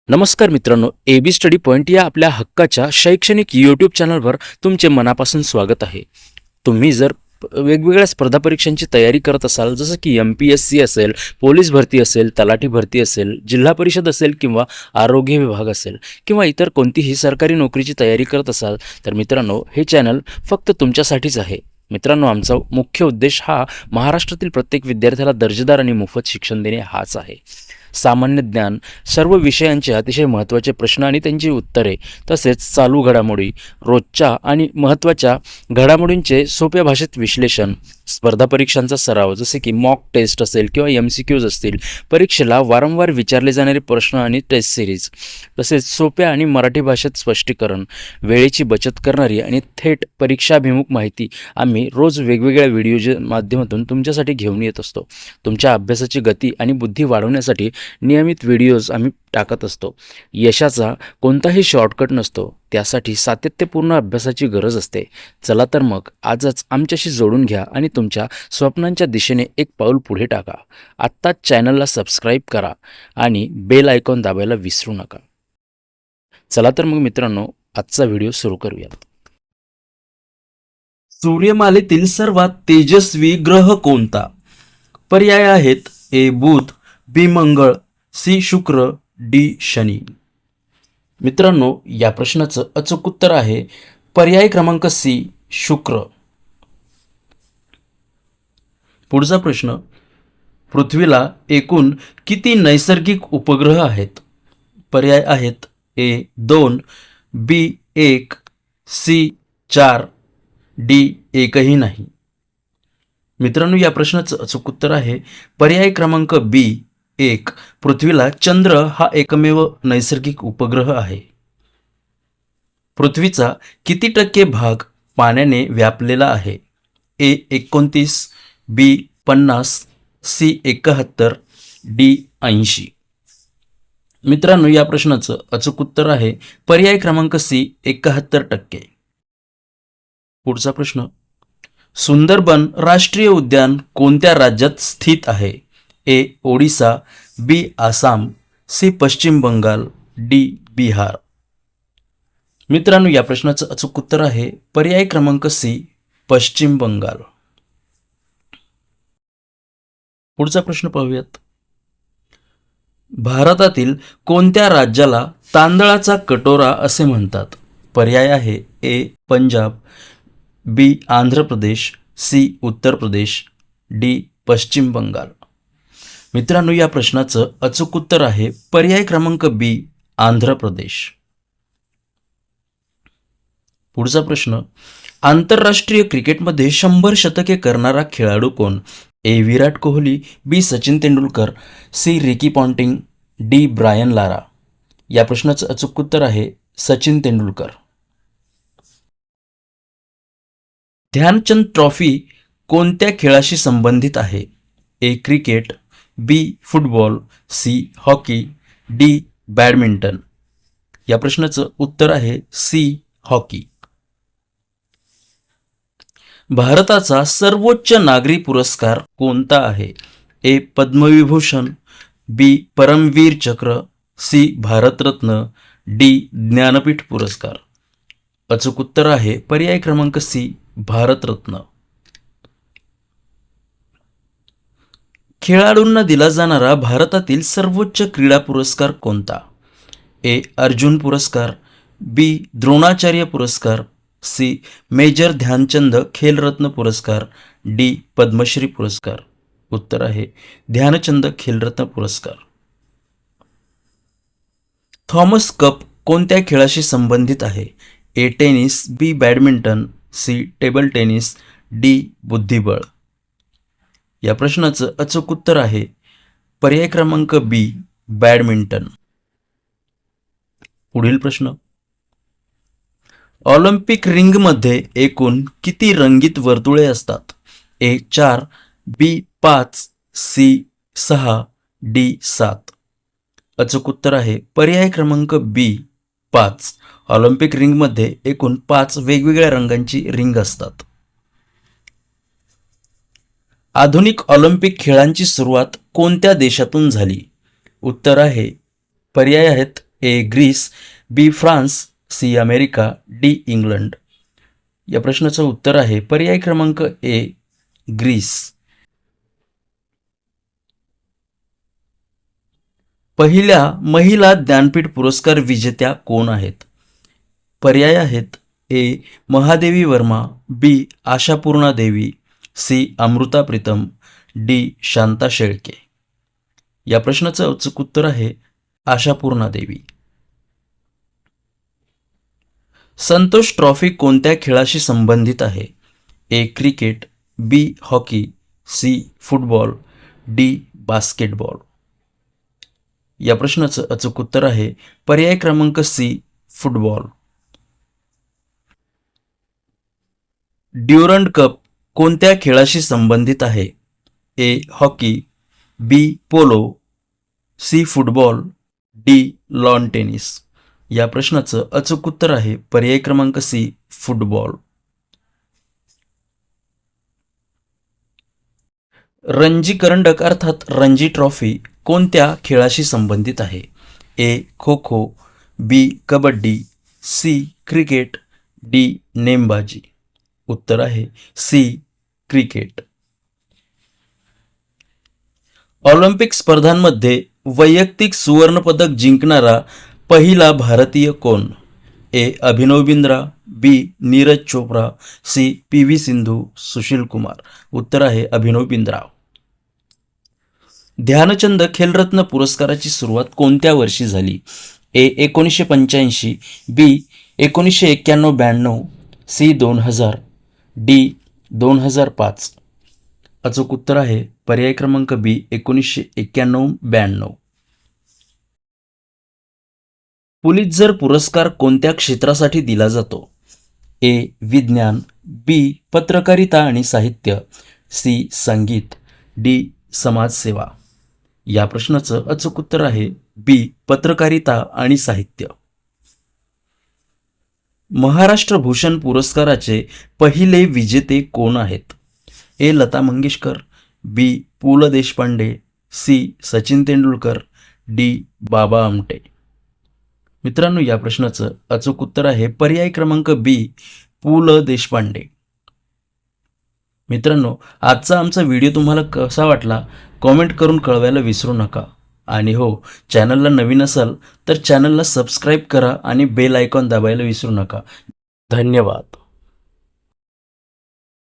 नमस्कार मित्रांनो, A B study point या आपल्या हक्काच्या शैक्षणिक यूट्यूब चॅनलवर तुमचे मनापासून स्वागत आहे. तुम्ही जर वेगवेगळ्या स्पर्धा परीक्षांची तयारी करत असाल, जसं की MPSC असेल, पोलीस भरती असेल, तलाठी भरती असेल, जिल्हा परिषद असेल किंवा आरोग्य विभाग असेल किंवा इतर कोणतीही सरकारी नोकरीची तयारी करत असाल, तर मित्रांनो हे चॅनल फक्त तुमच्यासाठीच आहे. मित्रांनो, आमचा मुख्य उद्देश हा महाराष्ट्रातील प्रत्येक विद्यार्थ्याला दर्जेदार आणि मोफत शिक्षण देणे हाच आहे. सामान्य ज्ञान, सर्व विषयांचे अतिशय महत्त्वाचे प्रश्न आणि त्यांची उत्तरे, तसेच चालू घडामोडी, रोजच्या आणि महत्त्वाच्या घडामोडींचे सोप्या भाषेत विश्लेषण, स्पर्धा परीक्षांचा सराव जसे की मॉक टेस्ट असेल किंवा MCQs असतील, परीक्षेला वारंवार विचारले जाणारे प्रश्न आणि टेस्ट सिरीज, तसेच सोप्या आणि मराठी भाषेत स्पष्टीकरण, वेळेची बचत करणारी आणि थेट परीक्षाभिमुख माहिती आम्ही रोज वेगवेगळ्या व्हिडिओच्या माध्यमातून तुमच्यासाठी घेऊन येत असतो. तुमच्या अभ्यासाची गती आणि बुद्धी वाढवण्यासाठी नियमित व्हिडिओज आम्ही टाकत असतो. यशाचा कोणताही शॉर्टकट नसतो, त्यासाठी सातत्यपूर्ण अभ्यासाची गरज असते. चला तर मग आजच आमच्याशी जोडून घ्या आणि तुमच्या स्वप्नांच्या दिशेने एक पाऊल पुढे टाका. आत्ताच चॅनलला सबस्क्राईब करा आणि बेल आयकॉन दाबायला विसरू नका. चला तर मग मित्रांनो, आजचा व्हिडिओ सुरू करूयात. सूर्यमालेतील सर्वात तेजस्वी ग्रह कोणता? पर्याय आहेत: ए बुध, बी मंगळ, सी शुक्र, डी शनी. मित्रांनो, या प्रश्नाचं अचूक उत्तर आहे पर्याय क्रमांक सी, शुक्र. पुढचा प्रश्न: पृथ्वीला एकूण किती नैसर्गिक उपग्रह आहेत? पर्याय आहेत: ए 2, बी 1, सी 4, डी एकही नाही. मित्रांनो, या प्रश्नाचं अचूक उत्तर आहे पर्याय क्रमांक बी 1. पृथ्वीला चंद्र हा एकमेव नैसर्गिक उपग्रह आहे. पृथ्वीचा किती टक्के भाग पाण्याने व्यापलेला आहे? ए 29, बी 50, सी 71, डी 80. मित्रांनो, या प्रश्नाचं अचूक उत्तर आहे पर्याय क्रमांक सी, 71%. पुढचा प्रश्न: सुंदरबन राष्ट्रीय उद्यान कोणत्या राज्यात स्थित आहे? ए ओडिसा, बी आसाम, सी पश्चिम बंगाल, डी बिहार. मित्रांनो, या प्रश्नाचं अचूक उत्तर आहे पर्याय क्रमांक सी, पश्चिम बंगाल. पुढचा प्रश्न पाहूयात. भारतातील कोणत्या राज्याला तांदळाचा कटोरा असे म्हणतात? पर्याय आहे: ए पंजाब, बी आंध्र प्रदेश, सी उत्तर प्रदेश, डी पश्चिम बंगाल. मित्रांनो, या प्रश्नाचं अचूक उत्तर आहे पर्याय क्रमांक बी, आंध्र प्रदेश. पुढचा प्रश्न: आंतरराष्ट्रीय क्रिकेटमध्ये 100 शतके करणारा खेळाडू कोण? A Virat Kohli, B Sachin Tendulkar, C Ricky Ponting, D Brian Lara. या प्रश्नाचं अचूक उत्तर आहे सचिन तेंडुलकर. ध्यानचंद ट्रॉफी कोणत्या खेळाशी संबंधित आहे? A cricket, B football, C hockey, D badminton. या प्रश्नाचं उत्तर आहे सी हॉकी. भारताचा सर्वोच्च नागरी पुरस्कार कोणता आहे? ए पद्मविभूषण, बी परमवीर चक्र, सी भारतरत्न, डी ज्ञानपीठ पुरस्कार. अचूक उत्तर आहे पर्याय क्रमांक सी, भारतरत्न. खेळाडूंना दिला जाणारा भारतातील सर्वोच्च क्रीडा पुरस्कार कोणता? ए अर्जुन पुरस्कार, बी द्रोणाचार्य पुरस्कार, सी मेजर ध्यानचंद खेलरत्न पुरस्कार, डी पद्मश्री पुरस्कार. उत्तर आहे ध्यानचंद खेलरत्न पुरस्कार. थॉमस कप कोणत्या खेळाशी संबंधित आहे? A tennis, B badminton, C table tennis, D बुद्धिबळ. या प्रश्नाचं अचूक उत्तर आहे पर्याय क्रमांक बी, बॅडमिंटन. पुढील प्रश्न: ऑलिम्पिक रिंगमध्ये एकूण किती रंगीत वर्तुळे असतात? ए 4, बी 5, सी 6, डी 7. अचूक उत्तर आहे पर्याय क्रमांक बी, 5. ऑलिम्पिक रिंगमध्ये एकूण 5 वेगवेगळ्या रंगांची रिंग असतात. आधुनिक ऑलिम्पिक खेळांची सुरुवात कोणत्या देशातून झाली? उत्तर आहे पर्याय आहेत A Greece, B France, C America, D England. या प्रश्नाचं उत्तर आहे पर्याय क्रमांक ए ग्रीस. पहिल्या महिला ज्ञानपीठ पुरस्कार विजेत्या कोण आहेत? पर्याय आहेत ए महादेवी वर्मा, बी आशापूर्णा देवी, सी अमृता प्रीतम, डी शांता शेळके. या प्रश्नाचं अचूक उत्तर आहे आशापूर्णा देवी. संतोष ट्रॉफी कोणत्या खेळाशी संबंधित आहे? A cricket, B hockey, C football, D basketball. या प्रश्नाचं अचूक उत्तर आहे पर्याय क्रमांक सी फुटबॉल. ड्युरंड कप कोणत्या खेळाशी संबंधित आहे? A hockey, B polo, C football, D lawn tennis. या प्रश्नाचं अचूक उत्तर आहे पर्याय क्रमांक सी फुटबॉल. रणजी करंडक अर्थात रणजी ट्रॉफी कोणत्या खेळाशी संबंधित आहे? ए खो खो, बी कबड्डी, सी क्रिकेट, डी नेमबाजी. उत्तर आहे सी क्रिकेट. ऑलिम्पिक स्पर्धांमध्ये वैयक्तिक सुवर्णपदक जिंकणारा पहिला भारतीय कोण? A Abhinav Bindra, B Neeraj Chopra, C P V Sindhu, Sushil Kumar. उत्तर आहे अभिनव बिंद्रा. ध्यानचंद खेलरत्न पुरस्काराची सुरुवात कोणत्या वर्षी झाली? ए 1985, बी 1991-92, सी 2000, डी 2005. अचूक उत्तर आहे पर्याय क्रमांक बी 1991-92. पुलित्झर पुरस्कार कोणत्या क्षेत्रासाठी दिला जातो? ए विज्ञान, बी पत्रकारिता आणि साहित्य, सी संगीत, डी समाजसेवा. या प्रश्नाचं अचूक उत्तर आहे बी पत्रकारिता आणि साहित्य. महाराष्ट्र भूषण पुरस्काराचे पहिले विजेते कोण आहेत? ए लता मंगेशकर, बी पु ल देशपांडे, सी सचिन तेंडुलकर, डी बाबा आमटे. मित्रांनो या प्रश्नाचं अचूक उत्तर आहे पर्याय क्रमांक बी पु ल देशपांडे. मित्रांनो आजचा आमचा व्हिडिओ तुम्हाला कसा वाटला कॉमेंट करून कळवायला विसरू नका. आणि हो, चॅनलला नवीन असाल तर चॅनलला सबस्क्राईब करा आणि बेल आयकॉन दाबायला विसरू नका. धन्यवाद.